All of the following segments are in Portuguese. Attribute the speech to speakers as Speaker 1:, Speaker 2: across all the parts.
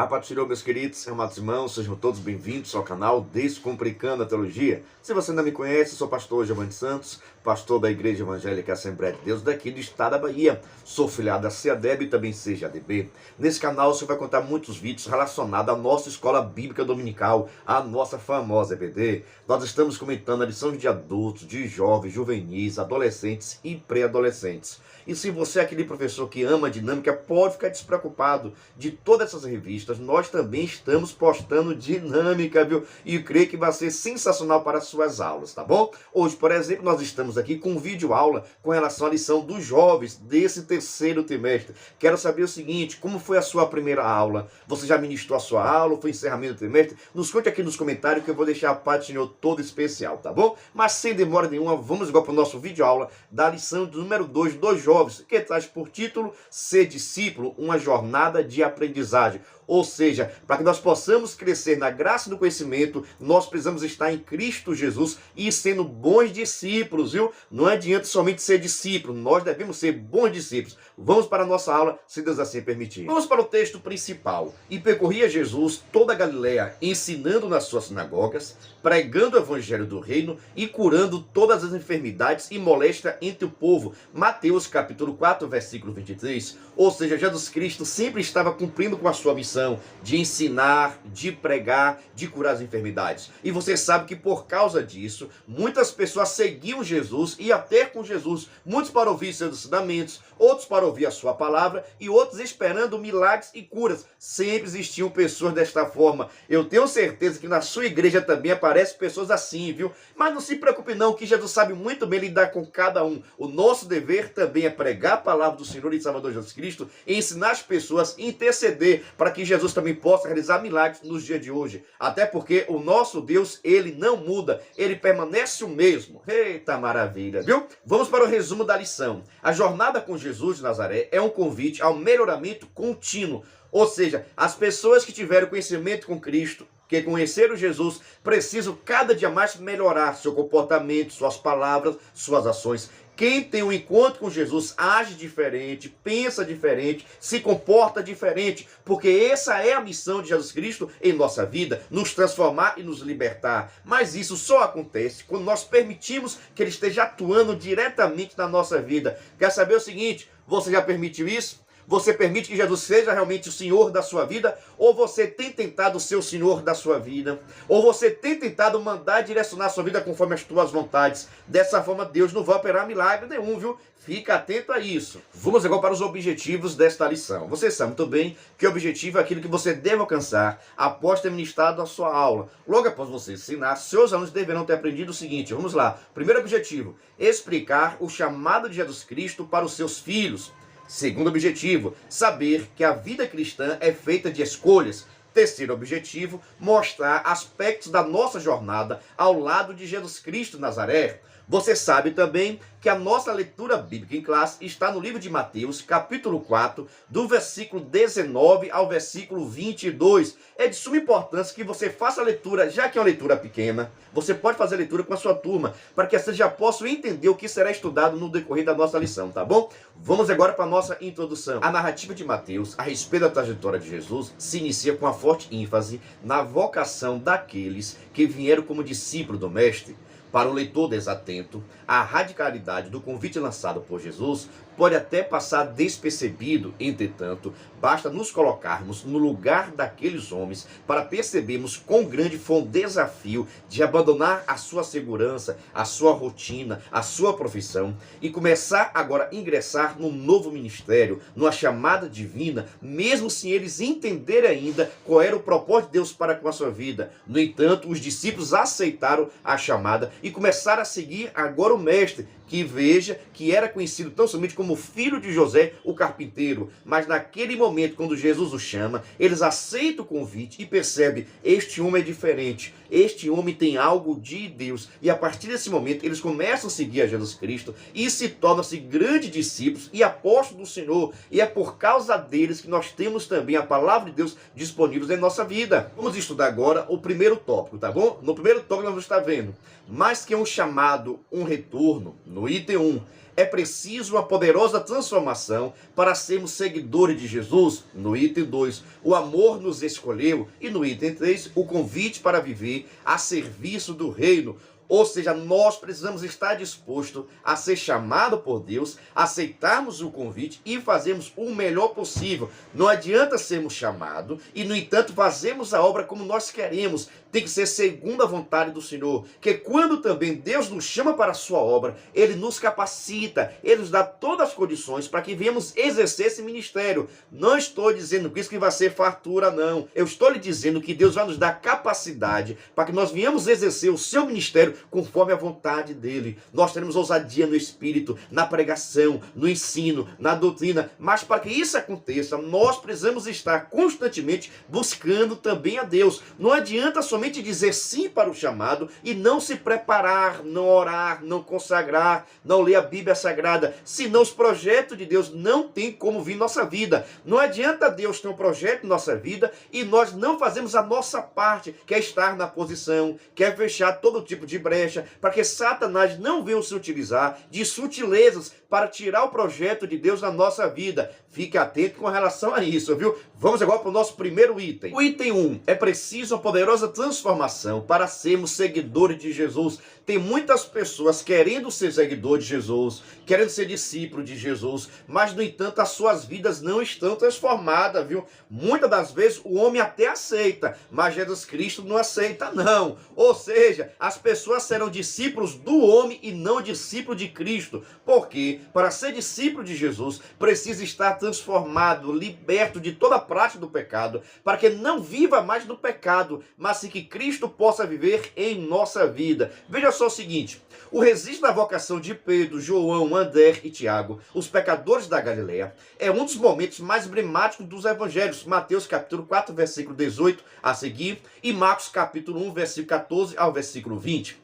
Speaker 1: A paz do Senhor, meus queridos, amados irmãos, sejam todos bem-vindos ao canal Descomplicando a Teologia. Se você ainda me conhece, sou pastor Giovanni Santos, pastor da Igreja Evangélica Assembleia de Deus daqui do estado da Bahia. Sou filiado a CEADEB e também CEADB. Nesse canal você vai contar muitos vídeos relacionados à nossa escola bíblica dominical, a nossa famosa EBD. Nós estamos comentando a lição de adultos, de jovens, juvenis, adolescentes e pré-adolescentes. E se você é aquele professor que ama a dinâmica, pode ficar despreocupado. De todas essas revistas, nós também estamos postando dinâmica, viu? E creio que vai ser sensacional para as suas aulas, tá bom? Hoje, por exemplo, nós estamos aqui com um vídeo aula com relação à lição dos jovens desse terceiro trimestre. Quero saber o seguinte, como foi a sua primeira aula? Você já ministrou a sua aula? Foi encerramento do trimestre? Nos conte aqui nos comentários que eu vou deixar a parte do Senhor toda especial, tá bom? Mas sem demora nenhuma, vamos agora para o nosso vídeo aula da lição do número 2 dos jovens, que traz por título Ser Discípulo, uma jornada de aprendizagem. Ou seja, para que nós possamos crescer na graça e no conhecimento, nós precisamos estar em Cristo Jesus e sendo bons discípulos, viu? Não adianta somente ser discípulo, nós devemos ser bons discípulos. Vamos para a nossa aula, se Deus assim permitir. Vamos para o texto principal. E percorria Jesus toda a Galileia, ensinando nas suas sinagogas, pregando o evangelho do reino e curando todas as enfermidades e moléstia entre o povo. Mateus capítulo 4, versículo 23. Ou seja, Jesus Cristo sempre estava cumprindo com a sua missão de ensinar, de pregar, de curar as enfermidades. E você sabe que por causa disso, muitas pessoas seguiam Jesus e até com Jesus. Muitos para ouvir seus ensinamentos, outros para ouvir a sua palavra e outros esperando milagres e curas. Sempre existiam pessoas desta forma. Eu tenho certeza que na sua igreja também aparecem pessoas assim, viu? Mas não se preocupe não, que Jesus sabe muito bem lidar com cada um. O nosso dever também é pregar a palavra do Senhor e Salvador Jesus Cristo e ensinar as pessoas a interceder para que Jesus também possa realizar milagres nos dias de hoje. Até porque o nosso Deus, ele não muda, ele permanece o mesmo. Eita maravilha, viu? Vamos para o resumo da lição. A jornada com Jesus de Nazaré é um convite ao melhoramento contínuo. Ou seja, as pessoas que tiveram conhecimento com Cristo, que conheceram Jesus, precisam cada dia mais melhorar seu comportamento, suas palavras, suas ações. Quem tem um encontro com Jesus age diferente, pensa diferente, se comporta diferente, porque essa é a missão de Jesus Cristo em nossa vida, nos transformar e nos libertar. Mas isso só acontece quando nós permitimos que Ele esteja atuando diretamente na nossa vida. Quer saber o seguinte? Você já permitiu isso? Você permite que Jesus seja realmente o Senhor da sua vida? Ou você tem tentado ser o Senhor da sua vida? Ou você tem tentado mandar direcionar a sua vida conforme as tuas vontades? Dessa forma, Deus não vai operar milagre nenhum, viu? Fica atento a isso. Vamos agora para os objetivos desta lição. Você sabe muito bem que o objetivo é aquilo que você deve alcançar após ter ministrado a sua aula. Logo após você ensinar, seus alunos deverão ter aprendido o seguinte. Vamos lá. Primeiro objetivo, explicar o chamado de Jesus Cristo para os seus filhos. Segundo objetivo, saber que a vida cristã é feita de escolhas. Terceiro objetivo, mostrar aspectos da nossa jornada ao lado de Jesus Cristo de Nazaré. Você sabe também que a nossa leitura bíblica em classe está no livro de Mateus, capítulo 4, do versículo 19 ao versículo 22. É de suma importância que você faça a leitura, já que é uma leitura pequena. Você pode fazer a leitura com a sua turma, para que vocês já possam entender o que será estudado no decorrer da nossa lição, tá bom? Vamos agora para a nossa introdução. A narrativa de Mateus, a respeito da trajetória de Jesus, se inicia com uma forte ênfase na vocação daqueles que vieram como discípulo do Mestre. Para o leitor desatento, a radicalidade do convite lançado por Jesus pode até passar despercebido, entretanto, basta nos colocarmos no lugar daqueles homens para percebermos quão grande foi o desafio de abandonar a sua segurança, a sua rotina, a sua profissão e começar agora a ingressar num novo ministério, numa chamada divina, mesmo sem eles entenderem ainda qual era o propósito de Deus para com a sua vida. No entanto, os discípulos aceitaram a chamada e começaram a seguir agora o Mestre, que veja que era conhecido tão somente como filho de José, o carpinteiro. Mas naquele momento, quando Jesus o chama, eles aceitam o convite e percebem, este homem é diferente, este homem tem algo de Deus. E a partir desse momento, eles começam a seguir a Jesus Cristo e se tornam-se grandes discípulos e apóstolos do Senhor. E é por causa deles que nós temos também a palavra de Deus disponível em nossa vida. Vamos estudar agora o primeiro tópico, tá bom? No primeiro tópico nós vamos estar vendo, mais que um chamado, um retorno, no item 1, é preciso uma poderosa transformação para sermos seguidores de Jesus. No item 2, o amor nos escolheu. E no item 3, o convite para viver a serviço do reino. Ou seja, nós precisamos estar disposto a ser chamado por Deus, aceitarmos o convite e fazermos o melhor possível. Não adianta sermos chamados e, no entanto, fazermos a obra como nós queremos. Tem que ser segundo a vontade do Senhor. Que quando também Deus nos chama para a sua obra, Ele nos capacita, Ele nos dá todas as condições para que venhamos exercer esse ministério. Não estou dizendo com isso que vai ser fartura, não. Eu estou lhe dizendo que Deus vai nos dar capacidade para que nós venhamos exercer o seu ministério conforme a vontade dele. Nós teremos ousadia no espírito, na pregação, no ensino, na doutrina, mas para que isso aconteça, nós precisamos estar constantemente buscando também a Deus. Não adianta somente dizer sim para o chamado e não se preparar, não orar, não consagrar, não ler a Bíblia Sagrada, senão os projetos de Deus não têm como vir em nossa vida. Não adianta Deus ter um projeto em nossa vida e nós não fazemos a nossa parte, que é estar na posição, que é fechar todo tipo de brecha, para que Satanás não venha se utilizar de sutilezas para tirar o projeto de Deus na nossa vida. Fique atento com relação a isso, viu? Vamos agora para o nosso primeiro item. O item 1, é preciso uma poderosa transformação para sermos seguidores de Jesus. Tem muitas pessoas querendo ser seguidores de Jesus, querendo ser discípulos de Jesus, mas, no entanto, as suas vidas não estão transformadas, viu? Muitas das vezes o homem até aceita, mas Jesus Cristo não aceita, não. Ou seja, as pessoas serão discípulos do homem e não discípulos de Cristo. Por quê? Para ser discípulo de Jesus, precisa estar transformado, liberto de toda a prática do pecado, para que não viva mais no pecado, mas sim que Cristo possa viver em nossa vida. Veja só o seguinte, o registro da vocação de Pedro, João, André e Tiago, os pecadores da Galileia, é um dos momentos mais emblemáticos dos evangelhos. Mateus capítulo 4, versículo 18 a seguir, e Marcos capítulo 1, versículo 14 ao versículo 20.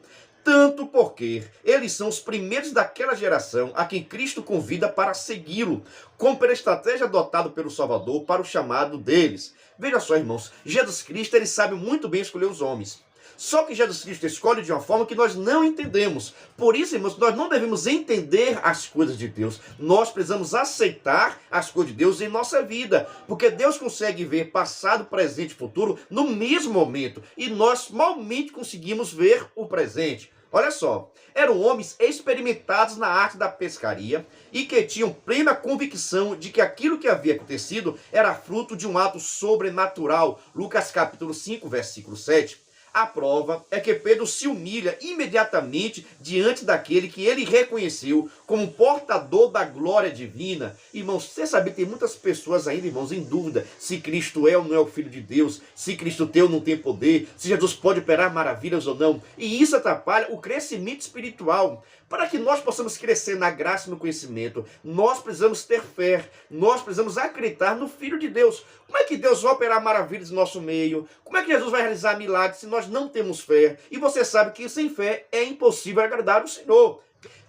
Speaker 1: Tanto porque eles são os primeiros daquela geração a quem Cristo convida para segui-lo, como pela estratégia adotada pelo Salvador para o chamado deles. Veja só, irmãos, Jesus Cristo ele sabe muito bem escolher os homens. Só que Jesus Cristo escolhe de uma forma que nós não entendemos. Por isso, irmãos, nós não devemos entender as coisas de Deus. Nós precisamos aceitar as coisas de Deus em nossa vida. Porque Deus consegue ver passado, presente e futuro no mesmo momento. E nós malmente conseguimos ver o presente. Olha só, eram homens experimentados na arte da pescaria e que tinham plena convicção de que aquilo que havia acontecido era fruto de um ato sobrenatural. Lucas capítulo 5, versículo 7. A prova é que Pedro se humilha imediatamente diante daquele que ele reconheceu como portador da glória divina. Irmãos, você sabe que tem muitas pessoas ainda, irmãos, em dúvida se Cristo é ou não é o Filho de Deus, se Cristo tem ou não tem poder, se Jesus pode operar maravilhas ou não. E isso atrapalha o crescimento espiritual. Para que nós possamos crescer na graça e no conhecimento, nós precisamos ter fé, nós precisamos acreditar no Filho de Deus. Como é que Deus vai operar maravilhas no nosso meio? Como é que Jesus vai realizar milagres se nós não temos fé? E você sabe que sem fé é impossível agradar o Senhor.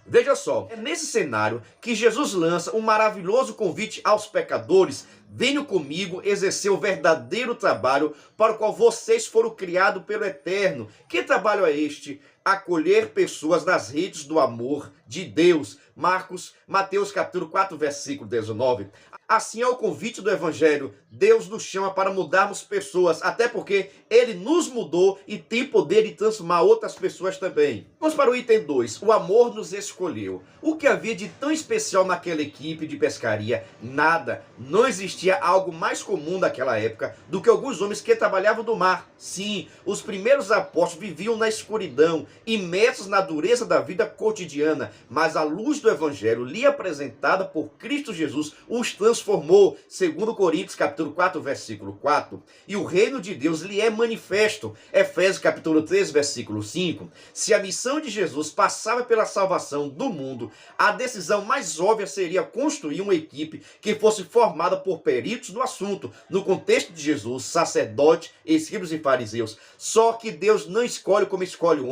Speaker 1: Veja só, é nesse cenário que Jesus lança um maravilhoso convite aos pecadores. Venham comigo exercer o verdadeiro trabalho para o qual vocês foram criados pelo Eterno. Que trabalho é este? Acolher pessoas nas redes do amor de Deus. Mateus capítulo 4, versículo 19. Assim é o convite do Evangelho. Deus nos chama para mudarmos pessoas, até porque Ele nos mudou e tem poder de transformar outras pessoas também. Vamos para o item 2. O amor nos escolheu. O que havia de tão especial naquela equipe de pescaria? Nada. Não existia algo mais comum daquela época do que alguns homens que trabalhavam do mar. Sim, os primeiros apóstolos viviam na escuridão, imersos na dureza da vida cotidiana, mas a luz do Evangelho lhe apresentada por Cristo Jesus os transformou, segundo Coríntios capítulo 4, versículo 4. E o reino de Deus lhe é manifesto, Efésios capítulo 3, versículo 5. Se a missão de Jesus passava pela salvação do mundo, a decisão mais óbvia seria construir uma equipe que fosse formada por peritos no assunto, no contexto de Jesus, sacerdotes, escribas e fariseus. Só que Deus não escolhe como escolhe o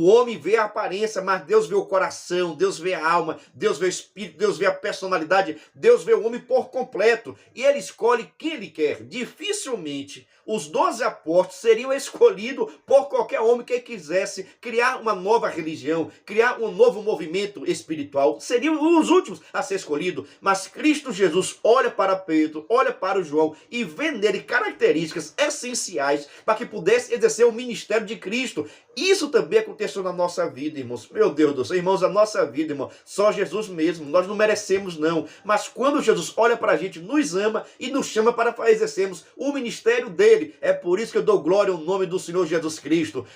Speaker 1: homem vê a aparência, mas Deus vê o coração, Deus vê a alma, Deus vê o espírito, Deus vê a personalidade, Deus vê o homem por completo. E Ele escolhe quem ele quer. Dificilmente os 12 apóstolos seriam escolhidos por qualquer homem que quisesse criar uma nova religião, criar um novo movimento espiritual. Seriam os últimos a ser escolhidos. Mas Cristo Jesus olha para Pedro, olha para o João e vê nele características essenciais para que pudesse exercer o ministério de Cristo. Isso também aconteceu na nossa vida, irmãos. Meu Deus do céu, irmãos, a nossa vida, irmão, só Jesus mesmo. Nós não merecemos, não. Mas quando Jesus olha para a gente, nos ama e nos chama para exercermos o ministério dele. É por isso que eu dou glória ao nome do Senhor Jesus Cristo.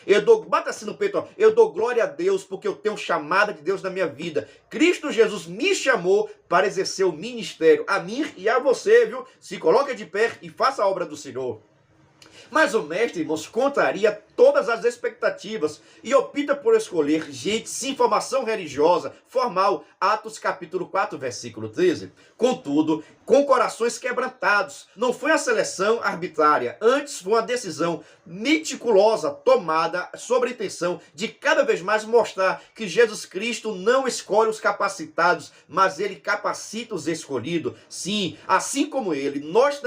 Speaker 1: Bata assim no peito, ó. Eu dou glória a Deus porque eu tenho chamada de Deus na minha vida. Cristo Jesus me chamou para exercer o ministério. A mim e a você, viu? Se coloque de pé e faça a obra do Senhor. Mas o mestre, irmãos, contraria todas as expectativas e opta por escolher gente sem formação religiosa, formal. Atos capítulo 4, versículo 13. Contudo, com corações quebrantados. Não foi uma seleção arbitrária, antes foi uma decisão meticulosa tomada sobre a intenção de cada vez mais mostrar que Jesus Cristo não escolhe os capacitados, mas ele capacita os escolhidos. Sim, assim como ele, nós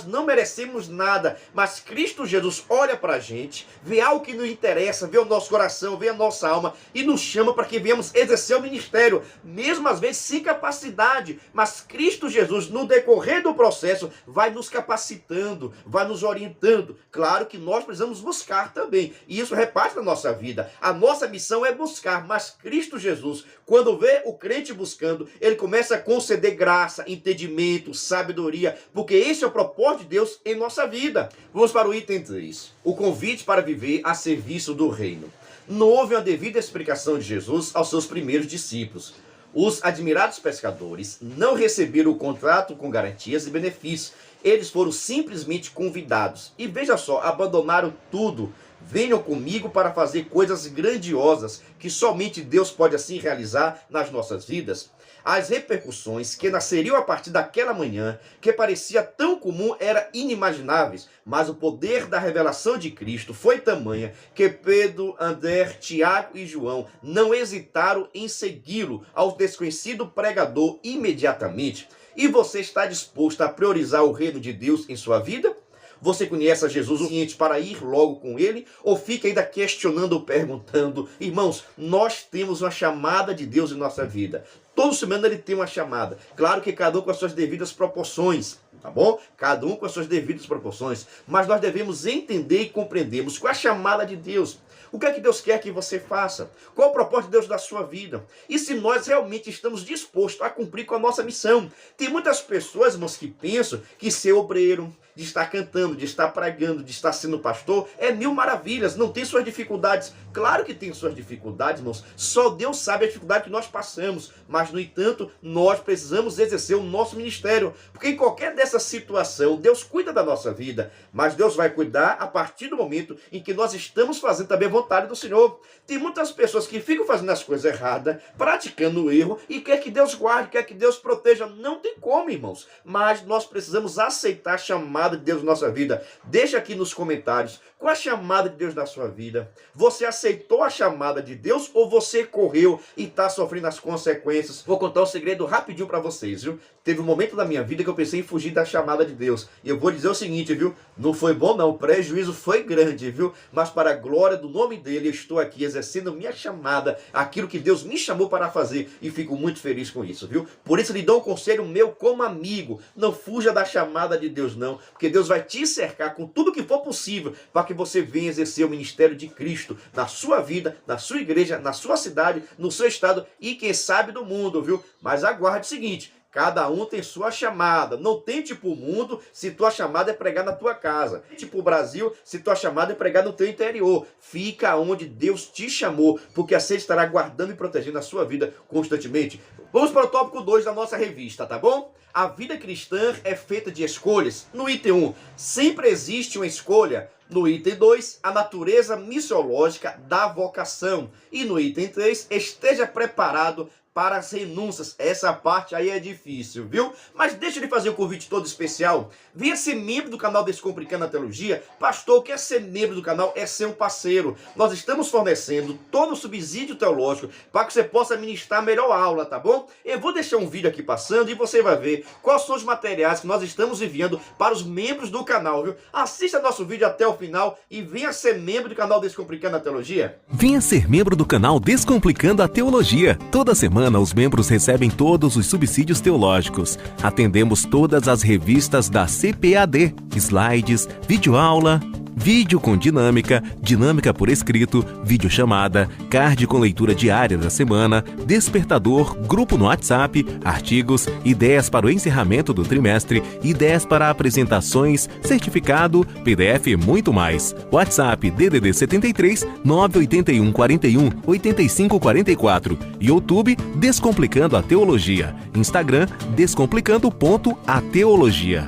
Speaker 1: não merecemos nada, mas Cristo Jesus olha para a gente, vê algo que nos interessa, vê o nosso coração, vê a nossa alma e nos chama para que venhamos exercer o ministério, mesmo às vezes sem capacidade, mas Cristo Jesus, no decorrer do processo, vai nos capacitando, vai nos orientando. Claro que nós precisamos buscar também, e isso reparte na nossa vida. A nossa missão é buscar, mas Cristo Jesus, quando vê o crente buscando, ele começa a conceder graça, entendimento, sabedoria, porque esse é o propósito de Deus em nossa vida. Vamos para o item 3. O convite para viver a serviço do reino. Não houve uma devida explicação de Jesus aos seus primeiros discípulos. Os admirados pescadores não receberam o contrato com garantias e benefícios. Eles foram simplesmente convidados. E veja só, abandonaram tudo. Venham comigo para fazer coisas grandiosas que somente Deus pode assim realizar nas nossas vidas. As repercussões que nasceriam a partir daquela manhã, que parecia tão comum, eram inimagináveis, mas o poder da revelação de Cristo foi tamanha que Pedro, André, Tiago e João não hesitaram em segui-lo ao desconhecido pregador imediatamente. E você está disposto a priorizar o reino de Deus em sua vida? Você conhece a Jesus o suficiente para ir logo com ele? Ou fica ainda questionando ou perguntando? Irmãos, nós temos uma chamada de Deus em nossa vida. Todo ser humano ele tem uma chamada. Claro que cada um com as suas devidas proporções, tá bom? Cada um com as suas devidas proporções. Mas nós devemos entender e compreendermos qual é a chamada de Deus. O que é que Deus quer que você faça? Qual é o propósito de Deus da sua vida? E se nós realmente estamos dispostos a cumprir com a nossa missão? Tem muitas pessoas, irmãos, que pensam que ser obreiro, de estar cantando, de estar pregando, de estar sendo pastor, é mil maravilhas, não tem suas dificuldades. Claro que tem suas dificuldades, irmãos. Só Deus sabe a dificuldade que nós passamos. Mas, no entanto, nós precisamos exercer o nosso ministério. Porque em qualquer dessa situação, Deus cuida da nossa vida. Mas Deus vai cuidar a partir do momento em que nós estamos fazendo também a vontade do Senhor. Tem muitas pessoas que ficam fazendo as coisas erradas, praticando o erro, e quer que Deus guarde, quer que Deus proteja. Não tem como, irmãos. Mas nós precisamos aceitar a chamada de Deus na nossa vida. Deixa aqui nos comentários qual a chamada de Deus na sua vida. Você aceitou a chamada de Deus ou você correu e está sofrendo as consequências? Vou contar um segredo rapidinho para vocês, viu? Teve um momento da minha vida que eu pensei em fugir da chamada de Deus. E eu vou dizer o seguinte, viu? Não foi bom não, o prejuízo foi grande, viu? Mas para a glória do nome dele, eu estou aqui exercendo minha chamada, aquilo que Deus me chamou para fazer, e fico muito feliz com isso, viu? Por isso lhe dou um conselho meu como amigo: não fuja da chamada de Deus não, porque Deus vai te cercar com tudo que for possível para que você venha exercer o ministério de Cristo na sua vida, na sua igreja, na sua cidade, no seu estado e quem sabe do mundo, viu? Mas aguarde o seguinte: cada um tem sua chamada. Não tem tipo o mundo se tua chamada é pregar na tua casa. Tipo o Brasil se tua chamada é pregar no teu interior. Fica onde Deus te chamou, porque assim Ele estará guardando e protegendo a sua vida constantemente. Vamos para o tópico 2 da nossa revista, tá bom? A vida cristã é feita de escolhas. No item 1, sempre existe uma escolha. No item 2, a natureza missiológica da vocação. E no item 3, esteja preparado para as renúncias. Essa parte aí é difícil, viu? Mas deixa eu fazer um convite todo especial. Venha ser membro do canal Descomplicando a Teologia. Pastor, o que é ser membro do canal? É ser um parceiro. Nós estamos fornecendo todo o subsídio teológico para que você possa ministrar a melhor aula, tá bom? Eu vou deixar um vídeo aqui passando e você vai ver quais são os materiais que nós estamos enviando para os membros do canal, viu? Assista nosso vídeo até o final e venha ser membro do canal Descomplicando a Teologia.
Speaker 2: Venha ser membro do canal Descomplicando a Teologia. Toda semana os membros recebem todos os subsídios teológicos. Atendemos todas as revistas da CPAD, slides, videoaula, vídeo com dinâmica, dinâmica por escrito, videochamada, card com leitura diária da semana, despertador, grupo no WhatsApp, artigos, ideias para o encerramento do trimestre, ideias para apresentações, certificado, PDF e muito mais. WhatsApp DDD 73 981 41 85 44. YouTube Descomplicando a Teologia. Instagram descomplicando.ateologia.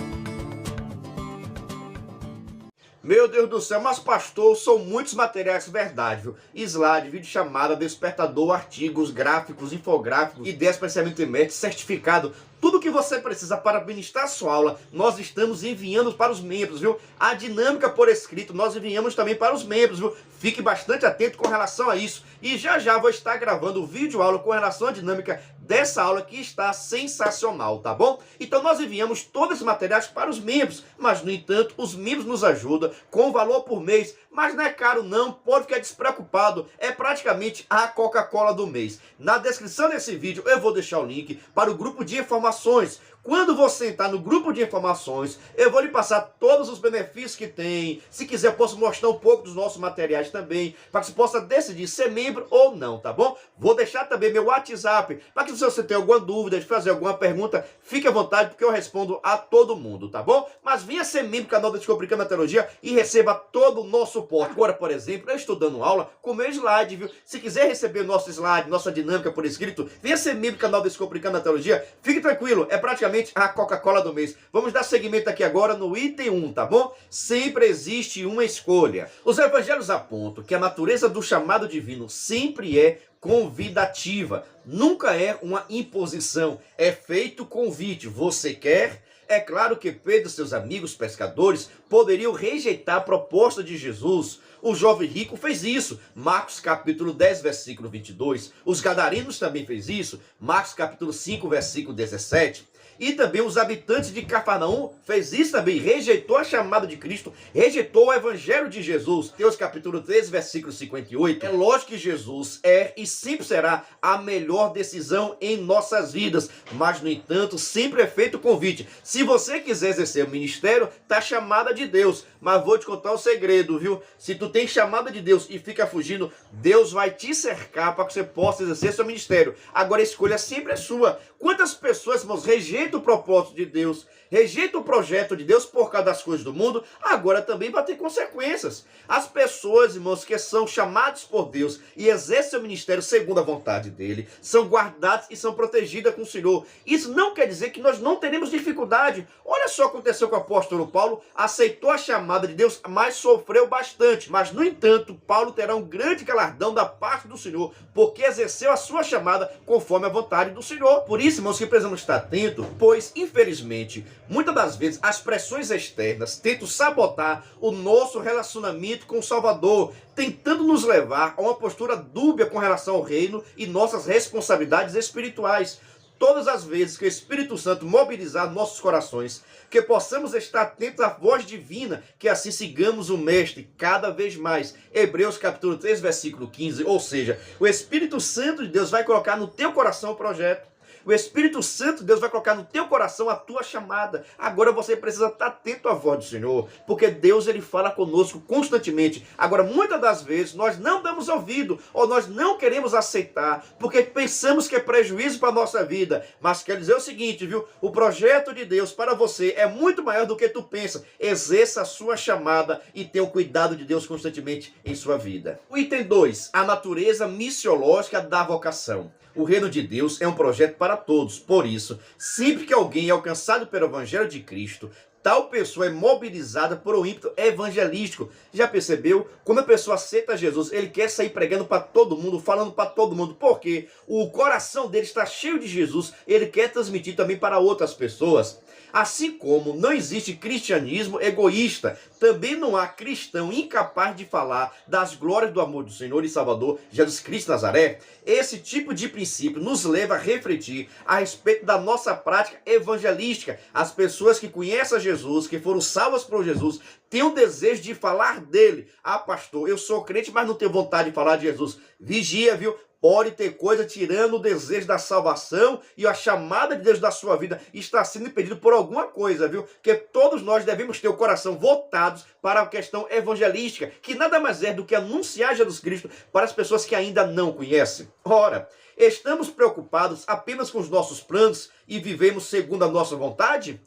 Speaker 1: Meu Deus do céu, mas pastor, são muitos materiais, verdade, viu? Slide, vídeo chamada, despertador, artigos, gráficos, infográficos, ideias para encerramento trimestre, certificado. Tudo que você precisa para ministrar a sua aula, nós estamos enviando para os membros, viu? A dinâmica por escrito, nós enviamos também para os membros, viu? Fique bastante atento com relação a isso. E já vou estar gravando o vídeo aula com relação à dinâmica dessa aula que está sensacional, tá bom? Então nós enviamos todos esses materiais para os membros, mas no entanto, os membros nos ajudam com valor por mês, mas não é caro não, pode ficar despreocupado, é praticamente a Coca-Cola do mês. Na descrição desse vídeo eu vou deixar o link para o grupo de informações. Quando você entrar no grupo de informações, eu vou lhe passar todos os benefícios que tem. Se quiser, eu posso mostrar um pouco dos nossos materiais também, para que você possa decidir ser membro ou não, tá bom? Vou deixar também meu WhatsApp, para que se você tem alguma dúvida, fazer alguma pergunta, fique à vontade, porque eu respondo a todo mundo, tá bom? Mas venha ser membro do canal Descomplicando a Teologia e receba todo o nosso suporte. Agora, por exemplo, eu estou dando aula com o meu slide, viu? Se quiser receber o nosso slide, nossa dinâmica por escrito, venha ser membro do canal Descomplicando a Teologia. Fique tranquilo, é praticamente a Coca-Cola do mês. Vamos dar seguimento aqui agora no item 1, tá bom? Sempre existe uma escolha. Os evangelhos apontam que a natureza do chamado divino sempre é convidativa, nunca é uma imposição, é feito convite. Você quer? É claro que Pedro e seus amigos pescadores poderiam rejeitar a proposta de Jesus. O jovem rico fez isso, Marcos capítulo 10, versículo 22. Os gadarenos também fez isso, Marcos capítulo 5, versículo 17. E também os habitantes de Cafarnaum fez isso também, rejeitou a chamada de Cristo, rejeitou o evangelho de Jesus. Mateus capítulo 13, versículo 58. É lógico que Jesus é e sempre será a melhor decisão em nossas vidas, mas no entanto sempre é feito o convite. Se você quiser exercer o ministério, tá chamada de Deus, mas vou te contar um segredo, viu? Se tu tem chamada de Deus e fica fugindo, Deus vai te cercar para que você possa exercer seu ministério. Agora a escolha sempre é sua. Quantas pessoas, irmãos, rejeitam o propósito de Deus, rejeitam o projeto de Deus por causa das coisas do mundo, agora também vai ter consequências. As pessoas, irmãos, que são chamadas por Deus e exercem o ministério segundo a vontade dele, são guardadas e são protegidas com o Senhor. Isso não quer dizer que nós não teremos dificuldade. Olha só o que aconteceu com o apóstolo Paulo, aceitou a chamada de Deus, mas sofreu bastante. Mas, no entanto, Paulo terá um grande galardão da parte do Senhor, porque exerceu a sua chamada conforme a vontade do Senhor. Por isso, irmãos, que precisamos estar atentos, pois, infelizmente, muitas das vezes as pressões externas tentam sabotar o nosso relacionamento com o Salvador, tentando nos levar a uma postura dúbia com relação ao reino e nossas responsabilidades espirituais. Todas as vezes que o Espírito Santo mobilizar nossos corações, que possamos estar atentos à voz divina, que assim sigamos o Mestre cada vez mais. Hebreus capítulo 3, versículo 15, ou seja, o Espírito Santo de Deus vai colocar no teu coração o projeto. O Espírito Santo de Deus vai colocar no teu coração a tua chamada. Agora você precisa estar atento à voz do Senhor, porque Deus ele fala conosco constantemente. Agora, muitas das vezes, nós não damos ouvido, ou nós não queremos aceitar, porque pensamos que é prejuízo para a nossa vida. Mas quer dizer o seguinte, viu? O projeto de Deus para você é muito maior do que tu pensa. Exerça a sua chamada e tenha o cuidado de Deus constantemente em sua vida. O item 2, a natureza missiológica da vocação. O reino de Deus é um projeto para todos. Por isso, sempre que alguém é alcançado pelo Evangelho de Cristo, tal pessoa é mobilizada por um ímpeto evangelístico. Já percebeu? Quando a pessoa aceita Jesus, ele quer sair pregando para todo mundo, falando para todo mundo, porque o coração dele está cheio de Jesus, ele quer transmitir também para outras pessoas. Assim como não existe cristianismo egoísta, também não há cristão incapaz de falar das glórias do amor do Senhor e Salvador Jesus Cristo de Nazaré. Esse tipo de princípio nos leva a refletir a respeito da nossa prática evangelística. As pessoas que conhecem a Jesus, que foram salvas por Jesus, têm o desejo de falar dele. Ah, pastor, eu sou crente, mas não tenho vontade de falar de Jesus. Vigia, viu? Pode ter coisa tirando o desejo da salvação e a chamada de Deus da sua vida está sendo impedido por alguma coisa, viu? Que todos nós devemos ter o coração voltados para a questão evangelística, que nada mais é do que anunciar Jesus Cristo para as pessoas que ainda não conhecem. Ora, estamos preocupados apenas com os nossos planos e vivemos segundo a nossa vontade?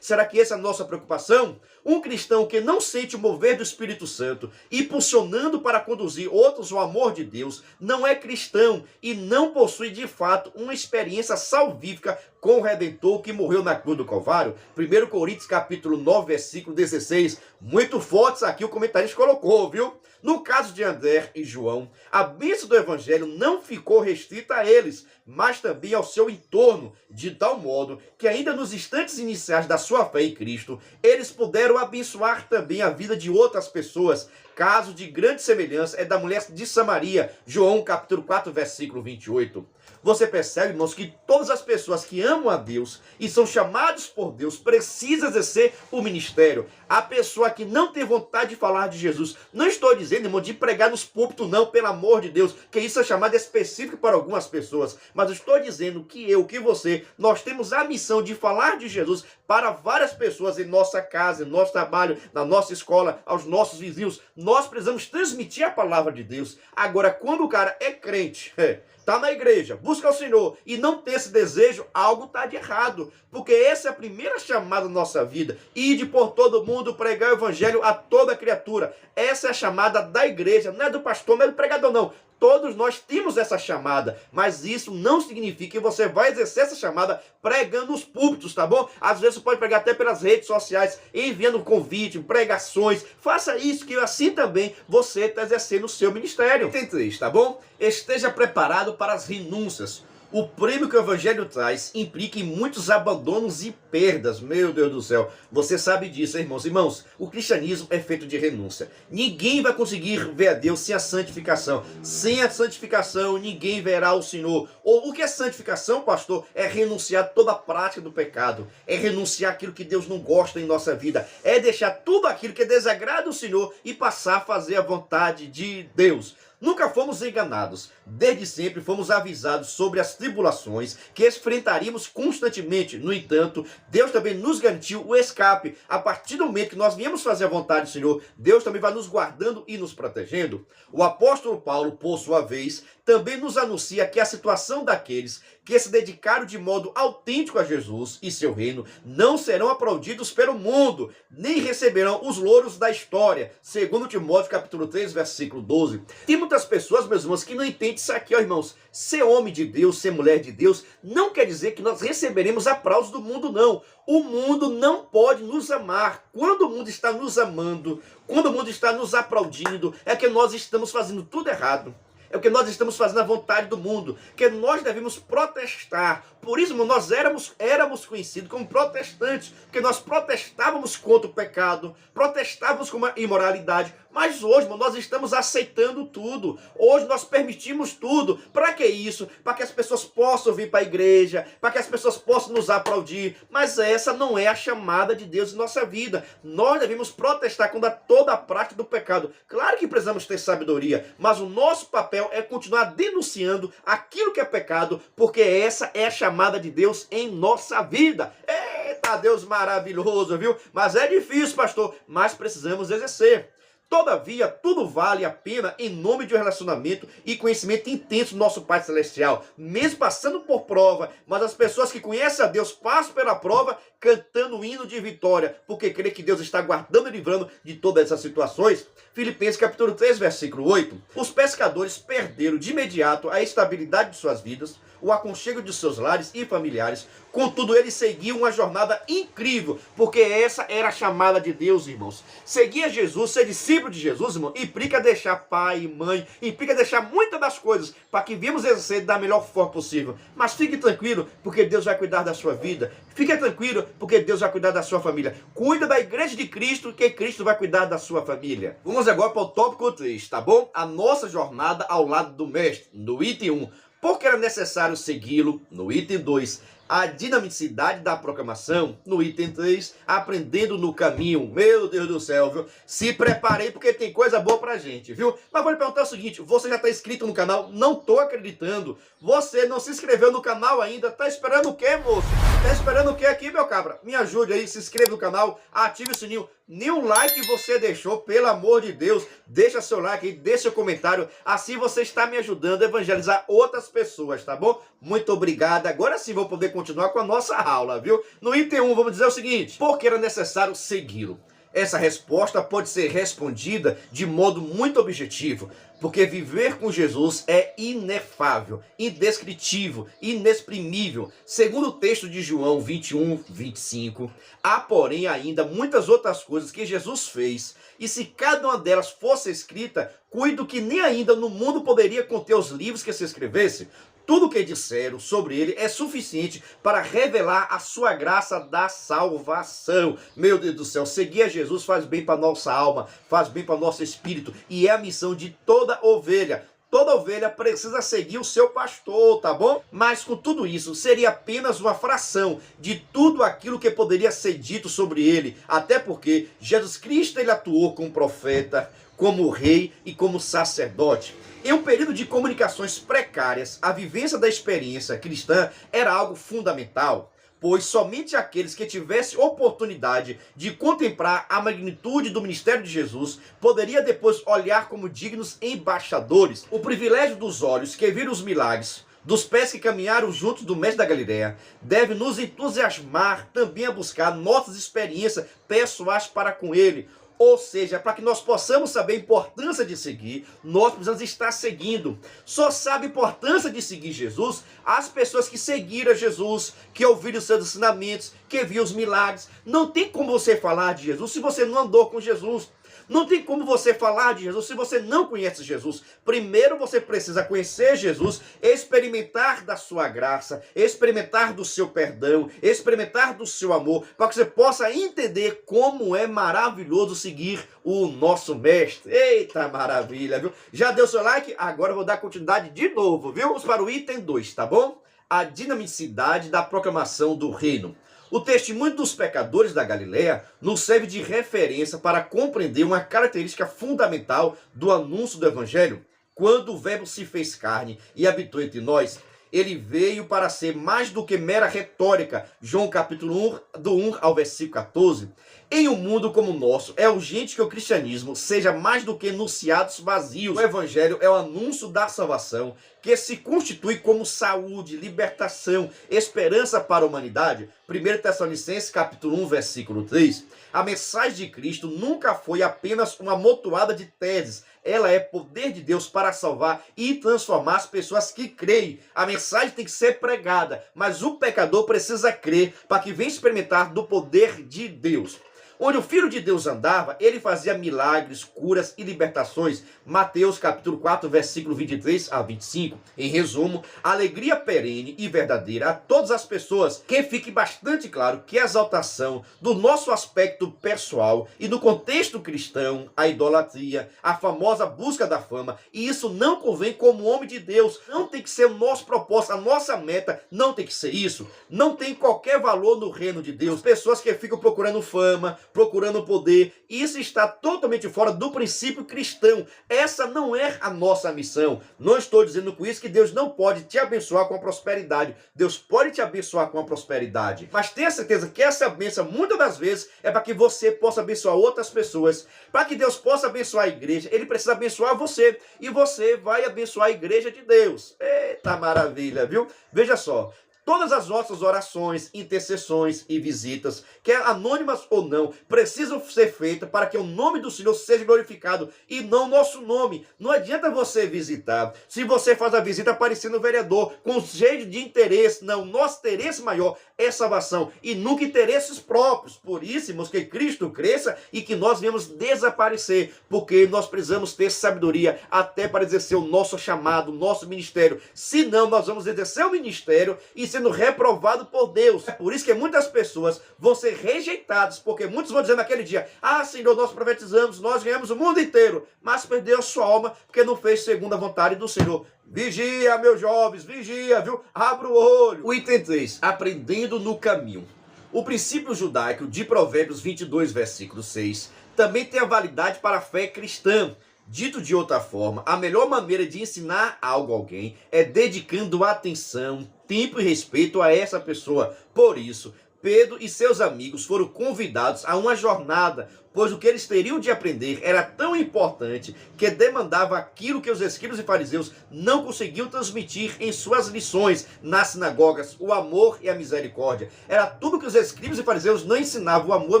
Speaker 1: Será que essa é a nossa preocupação? Um cristão que não sente o mover do Espírito Santo, impulsionando para conduzir outros ao amor de Deus, não é cristão e não possui de fato uma experiência salvífica com o Redentor que morreu na cruz do Calvário. 1 Coríntios capítulo 9, versículo 16. Muito fortes aqui o comentarista colocou, viu? No caso de André e João, a bênção do Evangelho não ficou restrita a eles, mas também ao seu entorno, de tal modo que ainda nos instantes iniciais da sua fé em Cristo, eles puderam abençoar também a vida de outras pessoas. Caso de grande semelhança é da mulher de Samaria, João capítulo 4, versículo 28. Você percebe, irmãos, que todas as pessoas que amam a Deus e são chamados por Deus precisam exercer o ministério. A pessoa que não tem vontade de falar de Jesus, não estou dizendo, irmão, de pregar nos púlpitos, não, pelo amor de Deus, que isso é chamado específico para algumas pessoas, mas estou dizendo que eu, que você, nós temos a missão de falar de Jesus para várias pessoas em nossa casa, em nosso trabalho, na nossa escola, aos nossos vizinhos. Nós precisamos transmitir a palavra de Deus. Agora, quando o cara é crente, está na igreja, busca o Senhor e não tem esse desejo, algo está de errado. Porque essa é a primeira chamada da nossa vida. Ide por todo mundo, pregar o evangelho a toda criatura. Essa é a chamada da igreja, não é do pastor, não é do pregador, não. Todos nós temos essa chamada, mas isso não significa que você vai exercer essa chamada pregando nos púlpitos, tá bom? Às vezes você pode pregar até pelas redes sociais, enviando convite, pregações. Faça isso, que assim também você está exercendo o seu ministério. Tem 3, tá bom? Esteja preparado para as renúncias. O prêmio que o Evangelho traz implica em muitos abandonos e perdas. Meu Deus do céu, você sabe disso, irmãos. Irmãos, o cristianismo é feito de renúncia. Ninguém vai conseguir ver a Deus sem a santificação. Sem a santificação, ninguém verá o Senhor. O que é santificação, pastor? É renunciar a toda a prática do pecado. É renunciar aquilo que Deus não gosta em nossa vida. É deixar tudo aquilo que desagrada o Senhor e passar a fazer a vontade de Deus. Nunca fomos enganados. Desde sempre fomos avisados sobre as tribulações que enfrentaríamos constantemente. No entanto, Deus também nos garantiu o escape. A partir do momento que nós viemos fazer a vontade do Senhor, Deus também vai nos guardando e nos protegendo. O apóstolo Paulo, por sua vez, também nos anuncia que a situação daqueles que se dedicaram de modo autêntico a Jesus e seu reino não serão aplaudidos pelo mundo, nem receberão os louros da história. Segundo Timóteo capítulo 3, versículo 12. Tem muitas pessoas, meus irmãos, que não entendem isso aqui, ó, irmãos. Ser homem de Deus, ser mulher de Deus, não quer dizer que nós receberemos aplausos do mundo, não. O mundo não pode nos amar. Quando o mundo está nos amando, quando o mundo está nos aplaudindo, é que nós estamos fazendo tudo errado. É o que nós estamos fazendo à vontade do mundo, que nós devemos protestar. Por isso, nós éramos conhecidos como protestantes, porque nós protestávamos contra o pecado, protestávamos contra a imoralidade. Mas hoje, nós estamos aceitando tudo. Hoje nós permitimos tudo. Para que isso? Para que as pessoas possam vir para a igreja, para que as pessoas possam nos aplaudir. Mas essa não é a chamada de Deus em nossa vida. Nós devemos protestar contra toda a prática do pecado. Claro que precisamos ter sabedoria, mas o nosso papel é continuar denunciando aquilo que é pecado, porque essa é a chamada de Deus em nossa vida. Eita, Deus maravilhoso, viu? Mas é difícil, pastor, mas precisamos exercer. Todavia, tudo vale a pena em nome de um relacionamento e conhecimento intenso do nosso Pai Celestial, mesmo passando por prova. Mas as pessoas que conhecem a Deus passam pela prova cantando o hino de vitória, porque crê que Deus está guardando e livrando de todas essas situações. Filipenses capítulo 3, versículo 8. Os pescadores perderam de imediato a estabilidade de suas vidas, o aconchego de seus lares e familiares. Contudo, ele seguia uma jornada incrível, porque essa era a chamada de Deus, irmãos. Seguir a Jesus, ser discípulo de Jesus, irmão, implica deixar pai e mãe, implica deixar muitas das coisas para que viemos exercer da melhor forma possível. Mas fique tranquilo, porque Deus vai cuidar da sua vida. Fique tranquilo, porque Deus vai cuidar da sua família. Cuida da igreja de Cristo, que Cristo vai cuidar da sua família. Vamos agora para o tópico 3, tá bom? A nossa jornada ao lado do Mestre, no item 1. Por que era necessário segui-lo? No item 2. A dinamicidade da proclamação, no item 3, aprendendo no caminho. Meu Deus do céu, viu? Se preparei porque tem coisa boa pra gente, viu? Mas vou lhe perguntar o seguinte, você já tá inscrito no canal? Não tô acreditando. Você não se inscreveu no canal ainda? Tá esperando o quê, moço? Tá esperando o quê aqui, meu cabra? Me ajude aí, se inscreva no canal, ative o sininho. Nenhum like você deixou, pelo amor de Deus, deixa seu like aí, deixa seu comentário, assim você está me ajudando a evangelizar outras pessoas, tá bom? Muito obrigado, agora sim vou poder continuar com a nossa aula, viu? No item 1, vamos dizer o seguinte, por que era necessário segui-lo? Essa resposta pode ser respondida de modo muito objetivo, porque viver com Jesus é inefável, indescritível, inexprimível. Segundo o texto de João 21, 25, há porém ainda muitas outras coisas que Jesus fez, e se cada uma delas fosse escrita, cuido que nem ainda no mundo poderia conter os livros que se escrevesse. Tudo o que disseram sobre ele é suficiente para revelar a sua graça da salvação. Meu Deus do céu, seguir a Jesus faz bem para nossa alma, faz bem para nosso espírito, e é a missão de toda ovelha. Toda ovelha precisa seguir o seu pastor, tá bom? Mas com tudo isso, seria apenas uma fração de tudo aquilo que poderia ser dito sobre ele. Até porque Jesus Cristo ele atuou como profeta, como rei e como sacerdote. Em um período de comunicações precárias, a vivência da experiência cristã era algo fundamental, pois somente aqueles que tivessem oportunidade de contemplar a magnitude do ministério de Jesus poderia depois olhar como dignos embaixadores. O privilégio dos olhos que viram os milagres, dos pés que caminharam juntos do Mestre da Galileia, deve nos entusiasmar também a buscar nossas experiências pessoais para com ele. Ou seja, para que nós possamos saber a importância de seguir, nós precisamos estar seguindo. Só sabe a importância de seguir Jesus as pessoas que seguiram Jesus, que ouviram os seus ensinamentos, que viram os milagres. Não tem como você falar de Jesus se você não andou com Jesus. Não tem como você falar de Jesus se você não conhece Jesus. Primeiro você precisa conhecer Jesus, experimentar da sua graça, experimentar do seu perdão, experimentar do seu amor, para que você possa entender como é maravilhoso seguir o nosso mestre. Eita maravilha, viu? Já deu seu like? Agora eu vou dar continuidade de novo, viu? Vamos para o item 2, tá bom? A dinamicidade da proclamação do reino. O testemunho dos pecadores da Galileia nos serve de referência para compreender uma característica fundamental do anúncio do Evangelho. Quando o Verbo se fez carne e habitou entre nós, ele veio para ser mais do que mera retórica. João capítulo 1, do 1 ao versículo 14. Em um mundo como o nosso, é urgente que o cristianismo seja mais do que enunciados vazios. O Evangelho é o anúncio da salvação, que se constitui como saúde, libertação, esperança para a humanidade. 1 Tessalonicenses capítulo 1, versículo 3. A mensagem de Cristo nunca foi apenas uma amontoada de teses. Ela é poder de Deus para salvar e transformar as pessoas que creem. A mensagem tem que ser pregada, mas o pecador precisa crer para que venha experimentar do poder de Deus. Onde o Filho de Deus andava, ele fazia milagres, curas e libertações. Mateus capítulo 4, versículo 23 a 25. Em resumo, alegria perene e verdadeira a todas as pessoas. Que fique bastante claro que a exaltação do nosso aspecto pessoal e no contexto cristão, a idolatria, a famosa busca da fama, e isso não convém como homem de Deus. Não tem que ser o nosso propósito, a nossa meta não tem que ser isso. Não tem qualquer valor no reino de Deus. Pessoas que ficam procurando fama, procurando poder, isso está totalmente fora do princípio cristão. Essa não é a nossa missão. Não estou dizendo com isso que Deus não pode te abençoar com a prosperidade. Deus pode te abençoar com a prosperidade, mas tenha certeza que essa bênção, muitas das vezes, é para que você possa abençoar outras pessoas. Para que Deus possa abençoar a igreja, Ele precisa abençoar você, e você vai abençoar a igreja de Deus. Eita maravilha, viu? Veja só, Todas as nossas orações, intercessões e visitas, quer anônimas ou não, precisam ser feitas para que o nome do Senhor seja glorificado e não o nosso nome. Não adianta você visitar, se você faz a visita parecendo vereador, com cheio de interesse. Não, nosso interesse maior é salvação e nunca interesses próprios. Por isso, irmãos, que Cristo cresça e que nós venhamos desaparecer, porque nós precisamos ter sabedoria até para exercer o nosso chamado, o nosso ministério. Senão, nós vamos exercer o ministério e sendo reprovado por Deus. É por isso que muitas pessoas vão ser rejeitadas, porque muitos vão dizer naquele dia: ah, Senhor, nós profetizamos, nós ganhamos o mundo inteiro, mas perdeu a sua alma porque não fez segundo a vontade do Senhor. Vigia, meus jovens, vigia, viu? Abra o olho. O item 3, aprendendo no caminho. O princípio judaico de Provérbios 22, versículo 6, também tem a validade para a fé cristã. Dito de outra forma, a melhor maneira de ensinar algo a alguém é dedicando atenção, tempo e respeito a essa pessoa. Por isso, Pedro e seus amigos foram convidados a uma jornada, pois o que eles teriam de aprender era tão importante que demandava aquilo que os escribas e fariseus não conseguiam transmitir em suas lições nas sinagogas: o amor e a misericórdia. Era tudo que os escribas e fariseus não ensinavam: o amor e a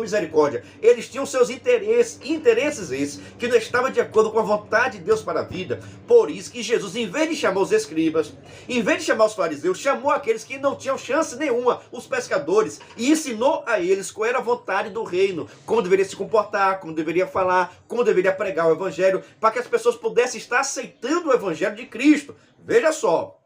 Speaker 1: misericórdia. Eles tinham seus interesses esses que não estavam de acordo com a vontade de Deus para a vida. Por isso que Jesus, em vez de chamar os escribas, em vez de chamar os fariseus, chamou aqueles que não tinham chance nenhuma, os pescadores, e ensinou a eles qual era a vontade do reino, como deveria se comportar, como deveria falar, como deveria pregar o evangelho, para que as pessoas pudessem estar aceitando o evangelho de Cristo. Veja só,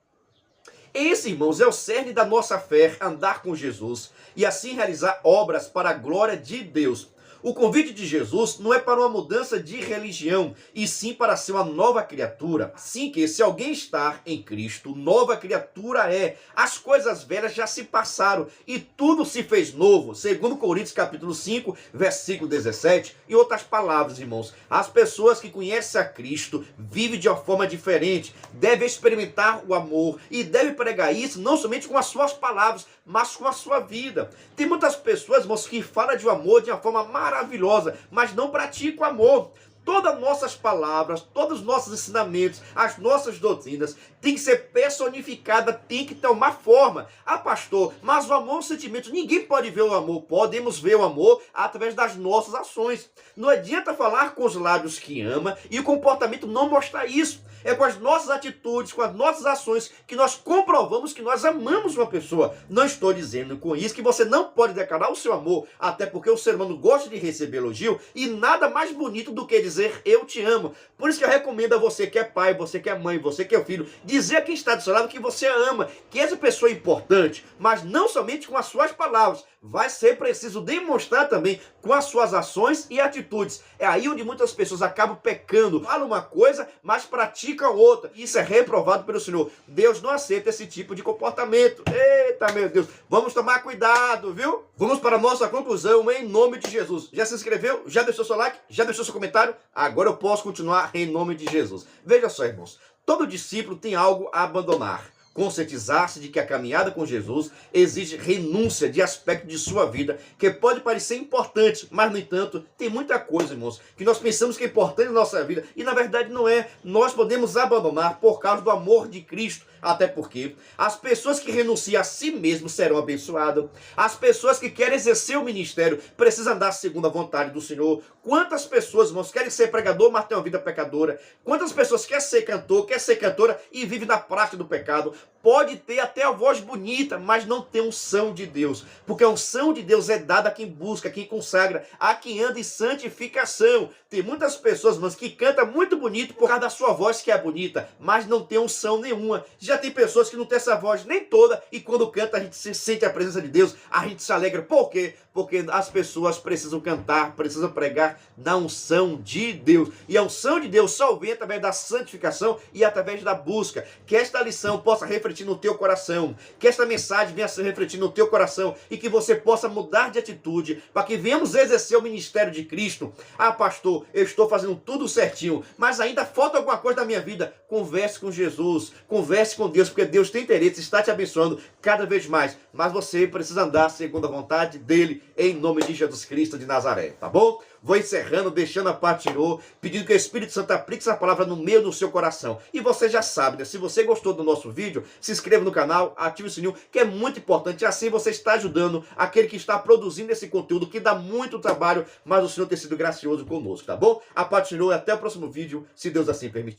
Speaker 1: esse, irmãos, é o cerne da nossa fé, andar com Jesus e assim realizar obras para a glória de Deus. O convite de Jesus não é para uma mudança de religião, e sim para ser uma nova criatura. Assim que, se alguém está em Cristo, nova criatura é. As coisas velhas já se passaram e tudo se fez novo. Segundo Coríntios capítulo 5, versículo 17. Em outras palavras, irmãos, as pessoas que conhecem a Cristo vivem de uma forma diferente, devem experimentar o amor e devem pregar isso não somente com as suas palavras, mas com a sua vida. Tem muitas pessoas, irmãos, que falam de amor de uma forma maravilhosa, mas não praticam amor. Todas as nossas palavras, todos os nossos ensinamentos, as nossas doutrinas tem que ser personificada, tem que ter uma forma. Ah, pastor, mas o amor é um sentimento. Ninguém pode ver o amor. Podemos ver o amor através das nossas ações. Não adianta falar com os lábios que ama e o comportamento não mostrar isso. É com as nossas atitudes, com as nossas ações que nós comprovamos que nós amamos uma pessoa. Não estou dizendo com isso que você não pode declarar o seu amor, até porque o ser humano gosta de receber elogio e nada mais bonito do que dizer eu te amo. Por isso que eu recomendo a você que é pai, você que é mãe, você que é filho, dizer a quem está do seu lado que você ama, que essa pessoa é importante, mas não somente com as suas palavras. Vai ser preciso demonstrar também com as suas ações e atitudes. É aí onde muitas pessoas acabam pecando. Falam uma coisa, mas praticam outra. Isso é reprovado pelo Senhor. Deus não aceita esse tipo de comportamento. Eita, meu Deus. Vamos tomar cuidado, viu? Vamos para a nossa conclusão em nome de Jesus. Já se inscreveu? Já deixou seu like? Já deixou seu comentário? Agora eu posso continuar em nome de Jesus. Veja só, irmãos. Todo discípulo tem algo a abandonar. Conscientizar-se de que a caminhada com Jesus exige renúncia de aspecto de sua vida que pode parecer importante, mas, no entanto, tem muita coisa, irmãos, que nós pensamos que é importante na nossa vida e, na verdade, não é. Nós podemos abandonar por causa do amor de Cristo. Até porque as pessoas que renunciam a si mesmos serão abençoadas. As pessoas que querem exercer o ministério precisam andar segundo a vontade do Senhor. Quantas pessoas, irmãos, querem ser pregador, mas têm uma vida pecadora? Quantas pessoas querem ser cantor, quer ser cantora e vive na prática do pecado? Pode ter até a voz bonita, mas não tem unção de Deus. Porque a unção de Deus é dada a quem busca, a quem consagra, a quem anda em santificação. Tem muitas pessoas, irmãos, que cantam muito bonito por causa da sua voz que é bonita, mas não tem unção nenhuma. Já tem pessoas que não têm essa voz nem toda e quando canta a gente sente a presença de Deus, a gente se alegra. Por quê? Porque as pessoas precisam cantar, precisam pregar na unção de Deus. E a unção de Deus só vem através da santificação e através da busca. Que esta lição possa refletir no teu coração, que esta mensagem venha se refletir no teu coração e que você possa mudar de atitude para que venhamos exercer o ministério de Cristo. Ah, pastor, eu estou fazendo tudo certinho, mas ainda falta alguma coisa na minha vida. Converse com Jesus, converse com Deus, porque Deus tem interesse, está te abençoando cada vez mais. Mas você precisa andar segundo a vontade dele, em nome de Jesus Cristo de Nazaré, tá bom? Vou encerrando, deixando a parte tirou, pedindo que o Espírito Santo aplique essa palavra no meio do seu coração. E você já sabe, né? Se você gostou do nosso vídeo, se inscreva no canal, ative o sininho, que é muito importante. Assim você está ajudando aquele que está produzindo esse conteúdo, que dá muito trabalho, mas o Senhor tem sido gracioso conosco, tá bom? A parte tirou e até o próximo vídeo, se Deus assim permitir.